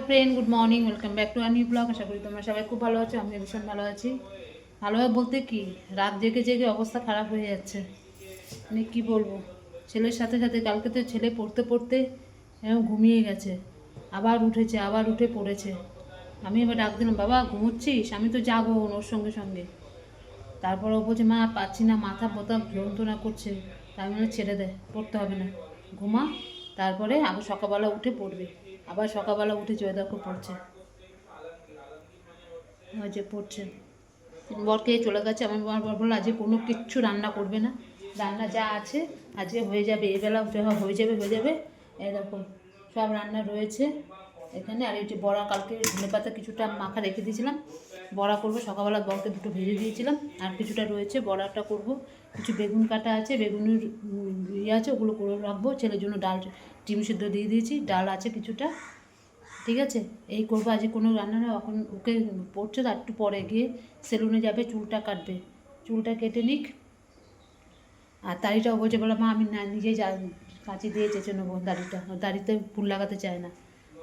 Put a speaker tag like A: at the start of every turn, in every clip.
A: Friend, good morning, welcome back to our new blog. আশা করি তোমরা সবাই খুব ভালো আছো। আমি ভীষণ ভালো আছি। ভালোভাবে বলতে কি, রাত জেগে জেগে অবস্থা খারাপ হয়ে যাচ্ছে। মানে কী বলবো, ছেলের সাথে সাথে কালকে তো ছেলে পড়তে পড়তে ঘুমিয়ে গেছে, আবার উঠেছে, আবার উঠে পড়েছে। আমি এবার ডাক দিলাম, বাবা ঘুমোচ্ছিস? আমি তো যাবো ওর সঙ্গে সঙ্গে। তারপর ও বলছে, মা পাচ্ছি না, মাথা ব্যথা যন্ত্রণা করছে। তাই মানে ছেড়ে দে, পড়তে হবে না, ঘুমা, তারপরে আবার সকালবেলা উঠে পড়বে। আবার সকালবেলা উঠে জয় দেখো পড়ছে, ওই যে পড়ছে। বরকে চলে গেছে। আমার বর বললো আজকে কোনো কিচ্ছু রান্না করবে না, রান্না যা আছে আজকে হয়ে যাবে, এবেলা হয়ে যাবে হয়ে যাবে। এরকম সব রান্না রয়েছে এখানে। আর এই যে বড়া, কালকে ধনে পাতা কিছুটা মাখা রেখে দিয়েছিলাম, বড়া করবো। সকালবেলা বরকে দুটো ভেজে দিয়েছিলাম, আর কিছুটা রয়েছে, বড়াটা করব। কিছু বেগুন কাটা আছে, বেগুনের ইয়ে আছে, ওগুলো করে রাখবো। ছেলের জন্য ডাল, ডিম সিদ্ধ দিয়ে দিয়েছি, ডাল আছে কিছুটা। ঠিক আছে, এই করবো। আজকে কোনো রান্না না। এখন ওকে পড়ছে, তার একটু পরে গিয়ে সেলুনে যাবে, চুলটা কাটবে, চুলটা কেটে নিক। আর দাড়িটাও বলছে, বলে মা আমি না নিজেই কাঁচি দিয়ে চেঁচে নেবো দাড়িটা, দাড়িতে ফুল লাগাতে চায় না।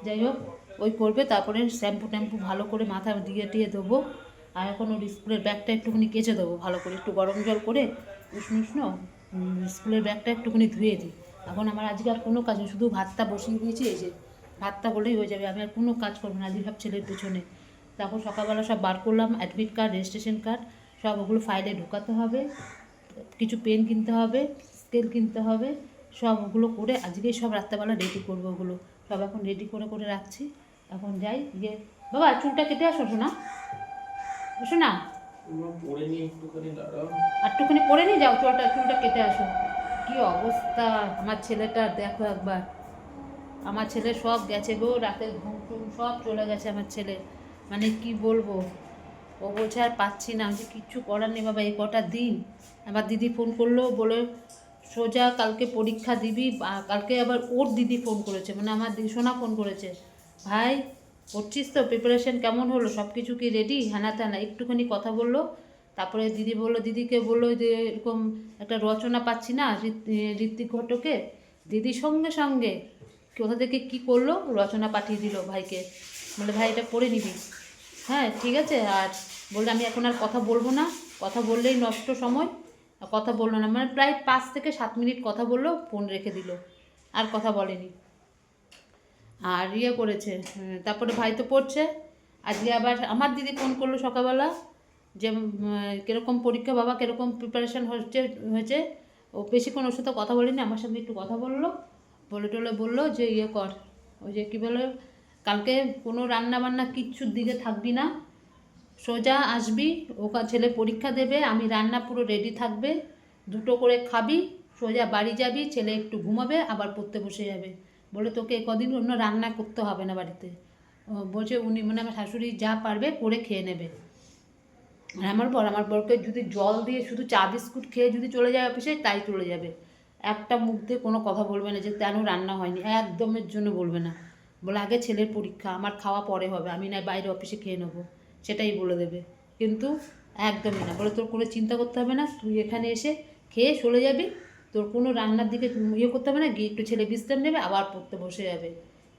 A: যাই হোক, ওই করবে। তারপরে শ্যাম্পু ট্যাম্পু ভালো করে মাথা দিয়ে টিয়ে দেবো। আর এখন ওর স্কুলের ব্যাগটা একটুখানি কেচে দেবো ভালো করে, একটু গরম জল করে উষ্ণ উষ্ণ স্কুলের ব্যাগটা একটুখানি ধুয়ে দিই। এখন আমার আজকে আর কোনো কাজ নেই, শুধু ভাতটা বসিয়ে দিয়েছি। এই যে ভাতটা হলেই হয়ে যাবে, আমি আর কোনো কাজ করবো না আজকে সব ছেলের পেছনে। তারপর সকালবেলা সব বার করলাম, অ্যাডমিট কার্ড, রেজিস্ট্রেশন কার্ড, সব ওগুলো ফাইলে ঢোকাতে হবে। কিছু পেন কিনতে হবে, স্কেল কিনতে হবে, সব ওগুলো করে আজকেই সব রাত্রেবেলা রেডি করবো। ওগুলো সব এখন রেডি করে করে রাখছি। এখন যাই গিয়ে, বাবা চুলটা কেটে আসো শোনা, শোনা একটুখানি পরে নিয়ে যাও, চুলটা কেটে আসো। কি অবস্থা আমার ছেলেটার দেখো একবার। আমার ছেলে সব গেছে গো, রাতের ঘুম টুম সব চলে গেছে আমার ছেলে। মানে কি বলবো, ও বলছে আর পাচ্ছি না। আমি কিচ্ছু করার নেই বাবা, এই কটা দিন। আবার দিদি ফোন করলো, বলে সোজা কালকে পরীক্ষা দিবি। কালকে আবার ওর দিদি ফোন করেছে, মানে আমার সোনা ফোন করেছে, ভাই পড়ছিস তো, প্রিপারেশন কেমন হলো, সব কিছু কি রেডি, হ্যানা ত্যানা একটুখানি কথা বললো। তারপরে দিদি বললো, দিদিকে বললো যে এরকম একটা রচনা পাচ্ছি না ঋত্বিক ঘটকের। দিদির সঙ্গে সঙ্গে কোথা থেকে কী করলো, রচনা পাঠিয়ে দিল ভাইকে, বলে ভাই এটা পড়ে নিবি। হ্যাঁ ঠিক আছে। আর বললে আমি এখন আর কথা বলবো না, কথা বললেই নষ্ট সময়। আর কথা বললো না, মানে প্রায় 5 থেকে 7 মিনিট কথা বললো, ফোন রেখে দিল, আর কথা বলেনি। আর ইয়ে করেছে, তারপরে ভাই তো পড়ছে। আজকে আবার আমার দিদি ফোন করলো সকালবেলা, যে কীরকম পরীক্ষা বাবা, কীরকম প্রিপারেশান হয়েছে। ও বেশিক্ষণ ওর সাথে কথা বলিনি, আমার সঙ্গে একটু কথা বললো, বলে টলে বললো যে ইয়ে কর, ওই যে কী বলে, কালকে কোনো রান্না বান্না কিচ্ছুর দিকে থাকবি না, সোজা আসবি, ওকা ছেলে পরীক্ষা দেবে, আমি রান্না পুরো রেডি থাকবে, দুটো করে খাবি, সোজা বাড়ি যাবি, ছেলে একটু ঘুমাবে, আবার পড়তে বসে যাবে। বলে তোকে কদিন অন্য রান্না করতে হবে না বাড়িতে। বলছে উনি, মানে আমার শাশুড়ি যা পারবে করে খেয়ে নেবে। আর আমার বরকে যদি জল দিয়ে শুধু চা বিস্কুট খেয়ে যদি চলে যায় অফিসে, তাই চলে যাবে। একটা মুখ দিয়ে কোনো কথা বলবে না যে কেন রান্না হয়নি, একদমের জন্য বলবে না। বলে আগে ছেলের পরীক্ষা, আমার খাওয়া পরে হবে, আমি না বাইরে অফিসে খেয়ে নেবো, সেটাই বলে দেবে। কিন্তু একদমই না, বলে তোর কোনো চিন্তা করতে হবে না, তুই এখানে এসে খেয়ে চলে যাবি, তোর কোনো রান্নার দিকে ইয়ে করতে হবে না, গিয়ে একটু ছেলে বিশ্রাম নেবে, আবার পড়তে বসে যাবে।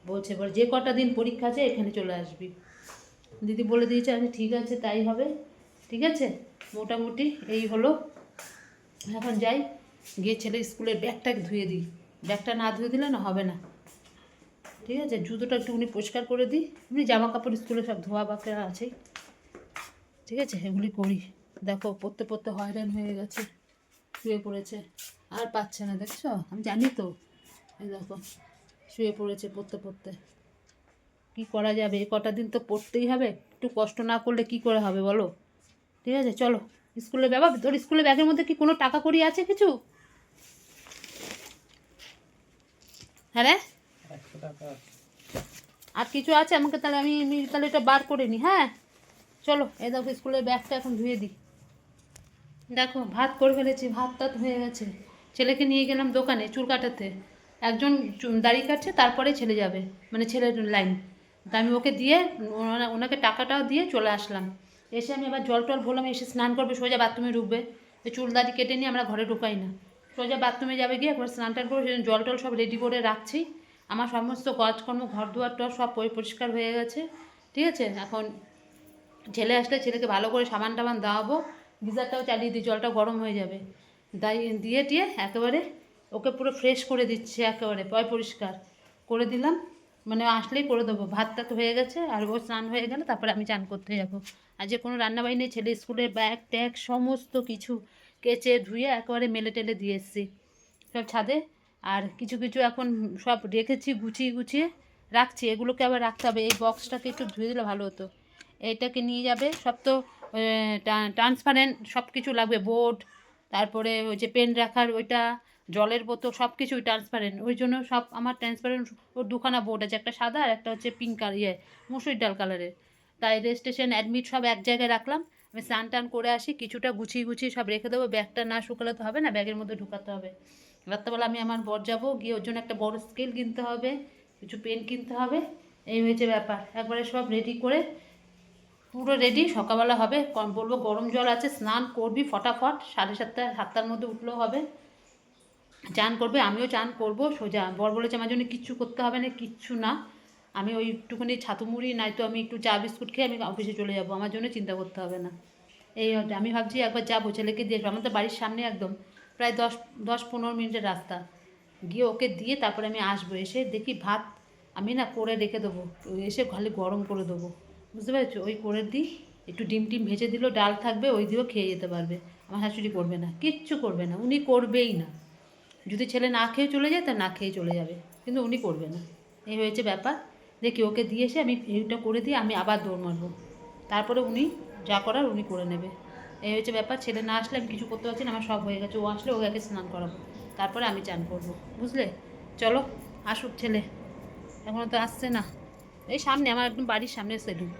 A: বলছে বলে যে কটা দিন পরীক্ষা আছে এখানে চলে আসবি। দিদি বলে দিয়েছে, আমি ঠিক আছে তাই হবে। ঠিক আছে, মোটামুটি এই হলো। এখন যাই, গিয়ে ছেলে স্কুলের ব্যাগটা ধুয়ে দিই, ব্যাগটা না ধুয়ে দিলে না হবে না। ঠিক আছে, জুতোটা একটুখানি পরিষ্কার করে দিই, এমনি জামা কাপড় স্কুলে সব ধোয়া বাকরা আছেই। ঠিক আছে, এগুলি করি। দেখো পড়তে পড়তে হয়রান হয়ে গেছে, শুয়ে পড়েছে, আর পাচ্ছে না, দেখছো আমি জানি তো। এই দেখো শুয়ে পড়েছে পড়তে পড়তে। কী করা যাবে, এ কটা দিন তো পড়তেই হবে, একটু কষ্ট না করলে কি করে হবে বলো। ঠিক আছে চলো, স্কুলের ব্যাগ, তোর স্কুলের ব্যাগের মধ্যে কি কোনো টাকা কড়ি আছে কিছু? হ্যাঁ রে, আর কিছু আছে আমাকে, তাহলে আমি তাহলে এটা বার করে নিই। হ্যাঁ চলো, এই দেখো স্কুলের ব্যাগটা এখন ধুয়ে দিই। দেখো ভাত করে ফেলেছি, ভাত টাত হয়ে গেছে। ছেলেকে নিয়ে গেলাম দোকানে চুল কাটাতে, একজন দাড়ি কাটছে, তারপরে ছেলে যাবে, মানে ছেলের লাইন। তা আমি ওকে দিয়ে, ওনাকে টাকাটাও দিয়ে চলে আসলাম। এসে আমি আবার জল টল বললাম, এসে স্নান করবে, সোজা বাথরুমে ঢুকবে। চুল দাড়ি কেটে নিয়ে আমরা ঘরে ঢুকাই না, সোজা বাথরুমে যাবে, গিয়ে একবার স্নান টান করে জল টল সব রেডি করে রাখছি। আমার সমস্ত কাজকর্ম ঘর দুয়ার টর সব পরিষ্কার হয়ে গেছে। ঠিক আছে, এখন ছেলে আসলে ছেলেকে ভালো করে সাবান টাবান দেওয়াবো, গিজারটাও চালিয়ে দিই, জলটা গরম হয়ে যাবে, তাই দিয়ে টিয়ে একেবারে ওকে পুরো ফ্রেশ করে দিচ্ছি, একেবারে পরিষ্কার করে দিলাম, মানে আসলেই করে দেবো। ভাতটা তো হয়ে গেছে, আর ও স্নান হয়ে গেলে তারপরে আমি চান করতে যাবো। আর যে কোনো রান্নাবাড়ি নেই, ছেলে স্কুলের ব্যাগ ট্যাগ সমস্ত কিছু কেচে ধুয়ে একেবারে মেলে টেলে দিয়ে এসেছি সব ছাদে। আর কিছু কিছু এখন সব রেখেছি, গুছিয়ে গুছিয়ে রাখছি, এগুলোকে আবার রাখতে হবে। এই বক্সটাকে একটু ধুয়ে দিলে ভালো হতো। এইটাকে নিয়ে যাবে সব, তো ট্রান্সপারেন্ট সব কিছু লাগবে, বোর্ড, তারপরে ওই যে পেন রাখার ওইটা, জলের বোতল, সব কিছুই ট্রান্সপারেন্ট। ওই জন্য সব আমার ট্রান্সপারেন্ট ওর দুখানা বোর্ড আছে, একটা সাদা আর একটা হচ্ছে পিঙ্ক কালার, মুসুর ডাল কালারের। তাই রেজিস্ট্রেশন অ্যাডমিট সব এক জায়গায় রাখলাম। আমি স্নান টান করে আসি, কিছুটা গুছিয়ে গুছিয়ে সব রেখে দেবো, ব্যাগটা না শুকালে তো হবে না, ব্যাগের মধ্যে ঢুকাতে হবে। রাত্রেবেলা আমি আমার বর যাবো, গিয়ে ওর জন্য একটা বড় স্কেল কিনতে হবে, কিছু পেন কিনতে হবে। এই হয়েছে ব্যাপার, একবারে সব রেডি করে পুরো রেডি। সকালবেলা হবে, বলবো গরম জল আছে, স্নান করবি ফটাফট, 7:30-7টার মধ্যে উঠলেও হবে। চান করবে, আমিও চান করব সোজা। বর বলেছে আমার জন্য কিচ্ছু করতে হবে না, কিচ্ছু না, আমি ওই একটুখানি ছাতু মুড়ি নয়তো আমি একটু চা বিস্কুট খেয়ে আমি অফিসে চলে যাব, আমার জন্য চিন্তা করতে হবে না। এই আমি ভাবছি একবার যাবো, ছেলেকে দিয়ে আমার তো বাড়ির সামনে একদম, প্রায় 10-15 মিনিটের রাস্তা, গিয়ে ওকে দিয়ে তারপরে আমি আসবো। এসে দেখি ভাত আমি না করে রেখে দেবো, এসে খালি গরম করে দেবো, বুঝতে পেরেছো? ওই করে দিই, একটু ডিম টিম ভেজে দিলেও ডাল থাকবে, ওই দিয়েও খেয়ে যেতে পারবে। আমার শাশুড়ি করবে না, কিচ্ছু করবে না, উনি করবেই না। যদি ছেলে না খেয়ে চলে যায় তা না খেয়ে চলে যাবে, কিন্তু উনি করবে না। এই হয়েছে ব্যাপার। দেখি ওকে দিয়ে এসে আমি এইটা করে দিয়ে আমি আবার দৌড় মারবো, তারপরে উনি যা করার উনি করে নেবে। এই হয়েছে ব্যাপার। ছেলে না আসলে আমি কিছু করতে পারছি না, আমার সব হয়ে গেছে। ও আসলে ওকে স্নান করাবো, তারপরে আমি চান করবো, বুঝলে? চলো আসুক ছেলে, এখনও তো আসছে না। এই সামনে আমার একদম বাড়ির সামনে সেলুন,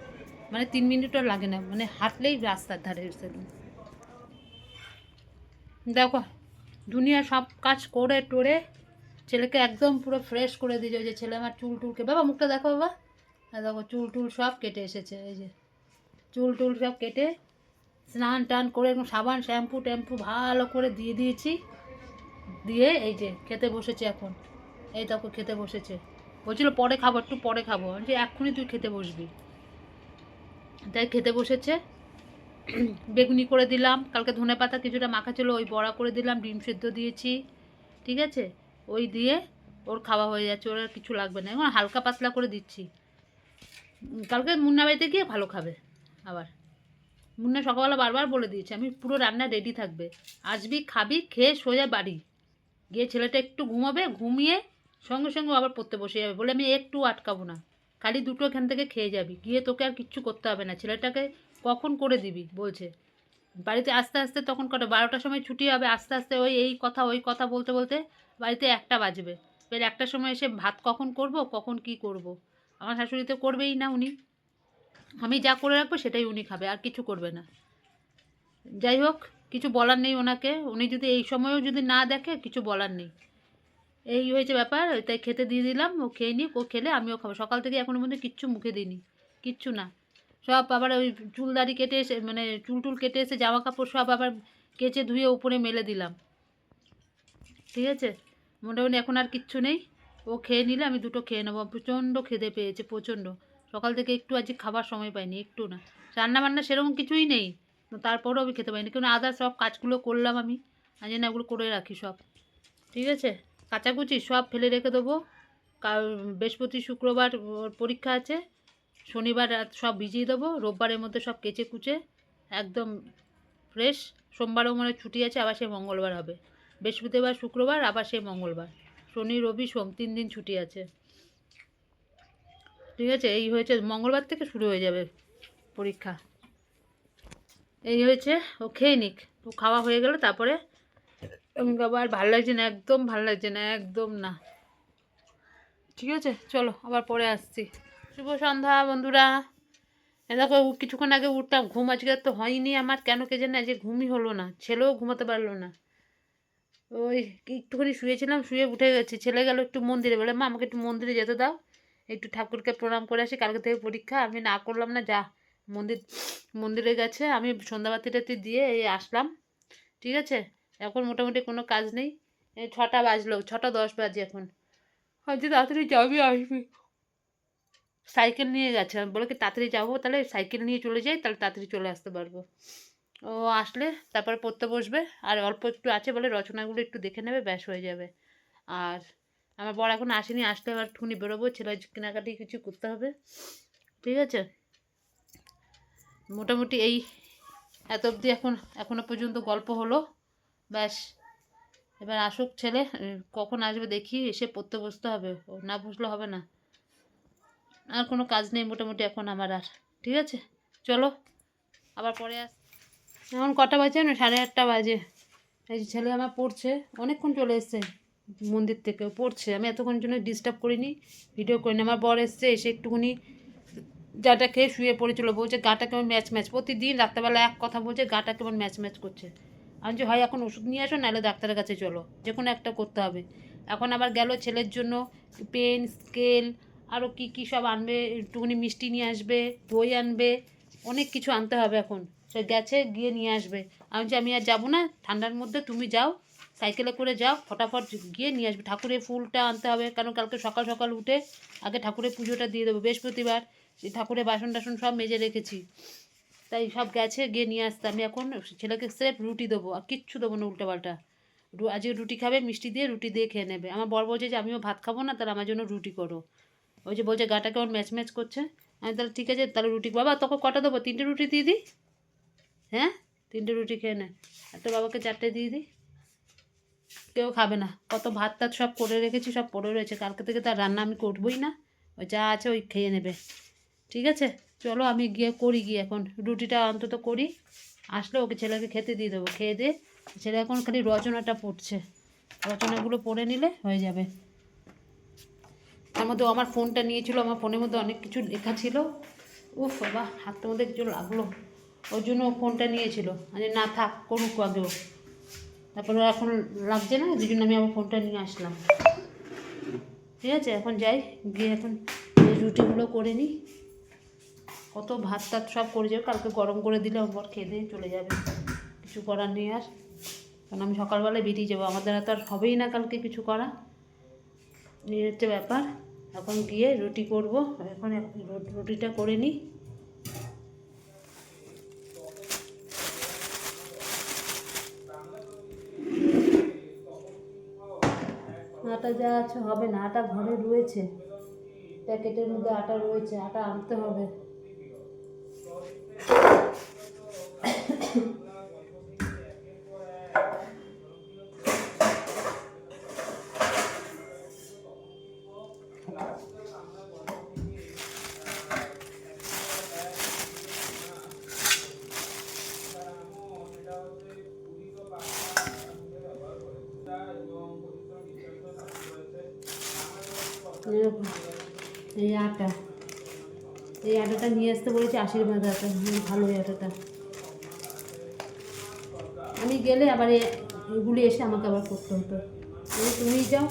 A: মানে 3 মিনিটও লাগে না, মানে হাঁটলেই রাস্তার ধারে সেলুন। দেখো দুনিয়া সব কাজ করে টোরে ছেলেকে একদম পুরো ফ্রেশ করে দিয়েছে। ওই যে ছেলে আমার চুল টুলকে, বাবা মুখটা দেখো বাবা, আর দেখো চুল টুল সব কেটে এসেছে, এই যে চুল টুল সব কেটে স্নান টান করে একদম সাবান শ্যাম্পু ট্যাম্পু ভালো করে দিয়ে দিয়েছি, দিয়ে এই যে খেতে বসেছে এখন। এই দেখো খেতে বসেছে, বলছিল পরে খাবো, একটু পরে খাবো, যে এক্ষুনি তুই খেতে বসবি, তাই খেতে বসেছে। বেগুনি করে দিলাম, কালকে ধনে পাতা কিছুটা মাখা ছিল, ওই বড়া করে দিলাম, ডিম সেদ্ধ দিয়েছি, ঠিক আছে? ওই দিয়ে ওর খাওয়া হয়ে যাচ্ছে, ওর আর কিছু লাগবে না, এখন হালকা পাতলা করে দিচ্ছি। কালকে মুন্না বাড়িতে গিয়ে ভালো খাবে আবার। মুন্না সকালবেলা বারবার বলে দিয়েছে আমি পুরো রান্না রেডি থাকবে, আসবি খাবি খেয়ে সোজা বাড়ি গিয়ে ছেলেটা একটু ঘুমাবে, ঘুমিয়ে সঙ্গে সঙ্গে আবার পড়তে বসে যাবে, বলে আমি একটু আটকাবো না, খালি দুটো এখান থেকে খেয়ে যাবি, গিয়ে তোকে আর কিচ্ছু করতে হবে না। ছেলেটাকে কখন করে দিবি বলছে, বাড়িতে আস্তে আস্তে তখন কটা 12টার সময় ছুটি হবে, আস্তে আস্তে ওই এই কথা ওই কথা বলতে বলতে বাড়িতে 1টা বাজবে। এবার 1টার সময় এসে ভাত কখন করব, কখন কি করব? আমার শাশুড়ি তো করবেই না, উনি, আমি যা করে রাখবো সেটাই উনি খাবে, আর কিছু করবে না। যাই হোক, কিছু বলার নেই ওনাকে, উনি যদি এই সময়ও যদি না দেখে কিছু বলার নেই। এই হয়েছে ব্যাপার, তাই খেতে দিয়ে দিলাম, ও খেয়ে নিক, ও খেলে আমিও খাবো। সকাল থেকে এখনো মধ্যে কিচ্ছু মুখে দিইনি, কিচ্ছু না। সব আবার ওই চুল দাড়ি কেটে এসে, মানে চুল টুল কেটে এসে জামা কাপড় সব আবার কেচে ধুয়ে উপরে মেলে দিলাম, ঠিক আছে? মোটামুটি এখন আর কিচ্ছু নেই, ও খেয়ে নিলে আমি দুটো খেয়ে নেবো। প্রচণ্ড খিদে পেয়েছে, প্রচণ্ড। সকাল থেকে একটু আজকে খাবার সময় পাইনি, একটু না। রান্না বান্না সেরকম কিছুই নেই, তো তারপরেও আমি খেতে পাইনি, কারণ আদার সব কাজগুলো করলাম আমি, আজ না ওগুলো করে রাখি সব, ঠিক আছে? কাচাকুচি সব ফেলে রেখে দেবো। কাল বৃহস্পতি শুক্রবার ওর পরীক্ষা আছে, শনিবার রাত সব ভিজিয়ে দেবো, রোববারের মধ্যে সব কেচে কুচে একদম ফ্রেশ। সোমবারও মানে ছুটি আছে, আবার সে মঙ্গলবার হবে। বৃহস্পতিবার শুক্রবার আবার সে মঙ্গলবার, শনি রবি সোম 3 দিন ছুটি আছে, ঠিক আছে? এই হয়েছে, মঙ্গলবার থেকে শুরু হয়ে যাবে পরীক্ষা। এই হয়েছে, ও খেয়ে নিক, ও খাওয়া হয়ে গেলে তারপরে আবার ভালো লাগছে না, একদম ভালো লাগছে না, একদম না, ঠিক আছে? চলো আবার পরে আসছি। শুভ সন্ধ্যা বন্ধুরা। দেখো কিছুক্ষণ আগে উঠতাম, ঘুম আজকে তো হয়নি আমার, কেন কে জানে আজকে ঘুমই হলো না, ছেলেও ঘুমাতে পারলো না। ওই একটুখানি শুয়েছিলাম, শুয়ে উঠে গেছি, ছেলে গেল একটু মন্দিরে, বলে মা আমাকে একটু মন্দিরে যেতে দাও, একটু ঠাকুরকে প্রণাম করে আসি, কালকে থেকে পরীক্ষা। আমি না করলাম না, যা মন্দিরে গেছে, আমি সন্ধ্যাবাতি টাতি দিয়ে এই আসলাম, ঠিক আছে? এখন মোটামুটি কোনো কাজ নেই। এই 6টা বাজলো, 6টা 10 বাজে এখন, আজকে তাড়াতাড়ি যাবি আসবি, সাইকেল নিয়ে গেছে। আমি বলে কি তাড়াতাড়ি যাবো, তাহলে সাইকেল নিয়ে চলে যাই, তাহলে তাড়াতাড়ি চলে আসতে পারবো। ও আসলে তারপরে পড়তে বসবে, আর অল্প একটু আছে বলে রচনাগুলো একটু দেখে নেবে, ব্যাস হয়ে যাবে। আর আমার বর এখন আসেনি, আসলে আবার ঠুনি বেরোবো, ছেলের কেনাকাটি কিছু করতে হবে, ঠিক আছে। মোটামুটি এই এত অবধি এখনো পর্যন্ত গল্প হলো, ব্যাস। এবার আসুক ছেলে, কখন আসবে দেখি, এসে পড়তে বসতে হবে, ও না বসলে হবে না। আর কোনো কাজ নেই মোটামুটি এখন আমার আর, ঠিক আছে। চলো আবার পরে এখন কটা বাজে না, 8:30 বাজে। এই যে ছেলে আমার পড়ছে, অনেকক্ষণ চলে এসছে মন্দির থেকে, পড়ছে। আমি এতক্ষণ জন্য ডিস্টার্ব করিনি, ভিডিও করিনি। আমার বর এসছে, এসে একটুখানি যাটা খেয়ে শুয়ে পড়েছিল, বলছে গাটা কেমন ম্যাচ ম্যাচ, প্রতিদিন রাত্রেবেলা এক কথা বলছে, গাটা কেমন ম্যাচ ম্যাচ করছে। আমি যে হয় এখন ওষুধ নিয়ে আসো, নাহলে ডাক্তারের কাছে চলো, যে কোনো একটা করতে হবে। এখন আবার গেল ছেলের জন্য পেন, স্কেল, আরও কী কী সব আনবে, একটুখানি মিষ্টি নিয়ে আসবে, দই আনবে, অনেক কিছু আনতে হবে এখন। সে গেছে, গিয়ে নিয়ে আসবে। আমি আর যাবো না, ঠান্ডার মধ্যে তুমি যাও, সাইকেলে করে যাও, ফটাফট গিয়ে নিয়ে আসবে। ঠাকুরের ফুলটা আনতে হবে, কারণ কালকে সকাল সকাল উঠে আগে ঠাকুরের পুজোটা দিয়ে দেবো, বৃহস্পতিবার। সেই ঠাকুরের বাসন টাসন সব মেজে রেখেছি, তাই সব গেছে, গিয়ে নিয়ে আসতে। আমি এখন ছেলেকে স্রেফ রুটি দেবো, আর কিচ্ছু দেবো না উল্টোপাল্টা। আজকে রুটি খাবে, মিষ্টি দিয়ে রুটি দিয়ে খেয়ে নেবে। আমার বর বলছে যে আমিও ভাত খাবো না, তাহলে আমার জন্য রুটি করো। ওই যে বলছে গাটা কেমন ম্যাচ ম্যাচ করছে। আমি তাহলে ঠিক আছে, তাহলে রুটি, বাবা তোকে কটা দেবো, 3টে রুটি দিয়ে দিই? হ্যাঁ, 3টে রুটি খেয়ে নে, একটা বাবাকে 4টে দিয়ে দিই। কেউ খাবে না, কত ভাত টাত সব করে রেখেছি, সব পড়ে রয়েছে, কালকে থেকে তার রান্না আমি করবোই না, ওই যা আছে ওই খেয়ে নেবে, ঠিক আছে। চলো আমি গিয়ে করি, গিয়ে এখন রুটিটা অন্তত করি, আসলে ওকে ছেলেকে খেতে দিয়ে দেবো, খেয়ে দিয়ে। ছেলে এখন খালি রচনাটা পড়ছে, রচনাগুলো পড়ে নিলে হয়ে যাবে। তার মধ্যে আমার ফোনটা নিয়েছিল, আমার ফোনের মধ্যে অনেক কিছু লেখা ছিল, উফ বাবা হাতটার মধ্যে কিছু লাগলো, ওই জন্য ও ফোনটা নিয়েছিল। মানে না থাক, করুক আগেও, তারপরে এখন লাগছে না, ওই জন্য আমি আমার ফোনটা নিয়ে আসলাম, ঠিক আছে। এখন যাই, গিয়ে এখন এই রুটিগুলো করে নিই, কত ভাত টাত সব করে যাবে, কালকে গরম করে দিলে আমার বর খেয়ে দিয়ে চলে যাবে, কিছু করার নেই আর। কারণ আমি সকালবেলায় বেরিয়ে যাবো, আমাদের তো আর হবেই না কালকে কিছু করা, এই হচ্ছে ব্যাপার। এখন গিয়ে রুটি করব, এখন রুটিটা করে নিই। আটা যা আছে হবে না, আটা ঘরে রয়েছে, প্যাকেটের মধ্যে আটা রয়েছে, আটা আনতে হবে। এই আটা, এই আটাটা নিয়ে আসতে বলেছি, আশীর্বাদ আটা, ভালো এই আটাটা। আমি গেলে আবার এগুলি এসে আমাকে আবার করতে হতো, তুমি যাও।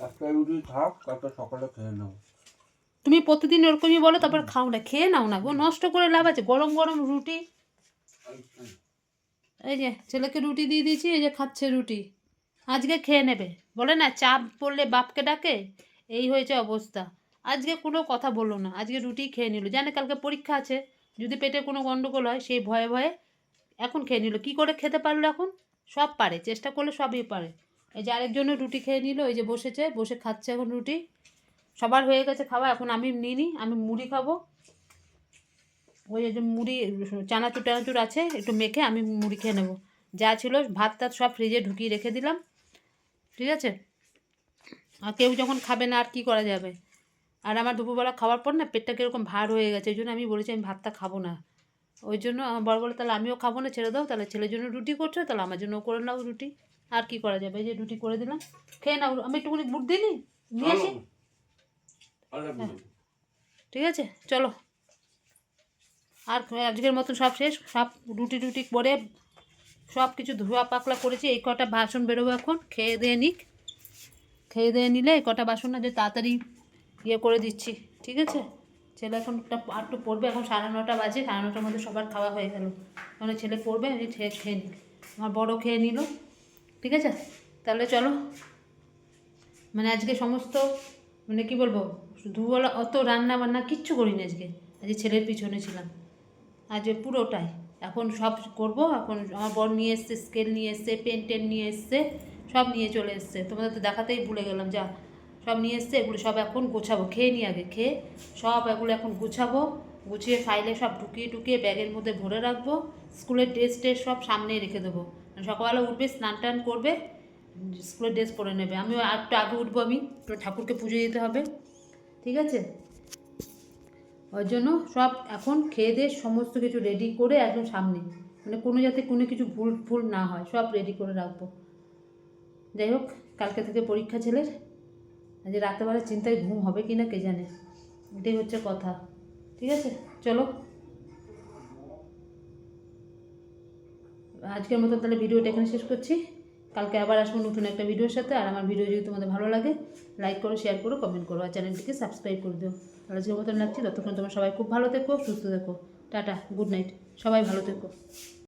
B: একটা রুটি থাক, তারপর সকালে খেয়ে নাও।
A: তুমি প্রতিদিন ওরকমই বলো, তারপর খাও না, খেয়ে নাও না গো, নষ্ট করে লাভ আছে, গরম গরম রুটি। এই যে ছেলেকে রুটি দিয়ে দিয়েছি, এই যে খাচ্ছে রুটি, আজকে খেয়ে নেবে। বলে না চাপ পড়লে বাপকে ডাকে, এই হয়েছে অবস্থা। আজকে কোনো কথা বললো না, আজকে রুটি খেয়ে নিল, জানে কালকে পরীক্ষা আছে, যদি পেটে কোনো গন্ডগোল হয় সেই ভয়ে ভয়ে এখন খেয়ে নিল। কী করে খেতে পারলো এখন, সব পারে, চেষ্টা করলে সবই পারে। এই যে আরেকজনের রুটি খেয়ে নিল, এই যে বসেছে, বসে খাচ্ছে এখন রুটি, সবার হয়ে গেছে খাওয়া, এখন আমি নিই, আমি মুড়ি খাবো। ওই যে মুড়ি, চানাচুর টানাচুর আছে, একটু মেখে আমি মুড়ি খেয়ে নেবো। যা ছিল ভাত টাত সব ফ্রিজে ঢুকিয়ে রেখে দিলাম, ঠিক আছে। আর কেউ যখন খাবে না আর কী করা যাবে। আর আমার দুপুরবেলা খাওয়ার পর না পেটটা কীরকম ভার হয়ে গেছে, এই জন্য আমি বলেছি আমি ভাতটা খাবো না, ওই জন্য আমার বড় বলে তাহলে আমিও খাবো না, ছেড়ে দাও, তাহলে ছেলের জন্য রুটি করছো, তাহলে আমার জন্য করে নাও রুটি। আর কি করা যাবে, এই যে রুটি করে দিলাম, খেয়ে নাও। আমি একটুখানি বুট দিই নি, নিয়ে আসি। হ্যাঁ, ঠিক আছে, চলো। আর আজকের মতন সব শেষ, সব রুটি টুটি করে সব কিছু ধোয়া পাকলা করেছি। এই কটা বাসন বেরোবো এখন, খেয়ে দিয়ে নিক। খেয়ে দিয়ে নিলে এই কটা বাসন না যে তাড়াতাড়ি ইয়ে করে দিচ্ছি, ঠিক আছে। ছেলে এখন একটু পড়বে, এখন 9:30 বাজে, 9:30টার মধ্যে সবার খাওয়া হয়ে গেল। মানে ছেলে পড়বে, আমি খেয়ে নিই। আমার বড় খেয়ে নিল, ঠিক আছে। তাহলে চলো, মানে আজকে সমস্ত মানে কি বলবো, দুবেলা অত রান্না বান্না কিচ্ছু করিনি আজকে। আজকে ছেলের পিছনে ছিলাম আজকে পুরোটাই। এখন সব করব। এখন আমার বর নিয়ে এসছে, স্কেল নিয়ে এসছে, পেন টেন নিয়ে এসছে, সব নিয়ে চলে এসছে। তোমাদের তো দেখাতেই ভুলে গেলাম, যা সব নিয়ে এসছে। এগুলো সব এখন গোছাবো, খেয়ে নিই আগে, খেয়ে সব এগুলো এখন গুছাবো। গুছিয়ে ফাইলে সব ঢুকিয়ে টুকিয়ে ব্যাগের মধ্যে ভরে রাখবো। স্কুলের ড্রেস ট্রেস সব সামনেই রেখে দেবো। সকালবেলা উঠবে, স্নান টান করবে, স্কুলের ড্রেস পরে নেবে। আমিও একটু আগে উঠবো, আমি তো ঠাকুরকে পুজো দিতে হবে, ঠিক আছে। ওই জন্য সব এখন খেয়ে দিয়ে সমস্ত কিছু রেডি করে একদম সামনে, মানে কোনো যাতে কোনো কিছু ভুল ভুল না হয়, সব রেডি করে রাখবো। যাই হোক, কালকে থেকে পরীক্ষা ছেলের। আজ রাতেবেলা চিন্তায় ঘুম হবে কি না কে জানে, এটাই হচ্ছে কথা, ঠিক আছে। চলো, আজকের মতো তাহলে ভিডিওটা এখানে শেষ করছি। কালকে আবার আসবো নতুন একটা ভিডিওর সাথে। আর আমার ভিডিও যদি তোমাদের ভালো লাগে, লাইক করো, শেয়ার করো, কমেন্ট করো, আর চ্যানেলটিকে সাবস্ক্রাইব করে দিও। আজকের মতন রাখছি, ততক্ষণ তোমরা সবাই খুব ভালো থেকো, সুস্থ থেকো। টাটা, গুড নাইট, সবাই ভালো থেকো।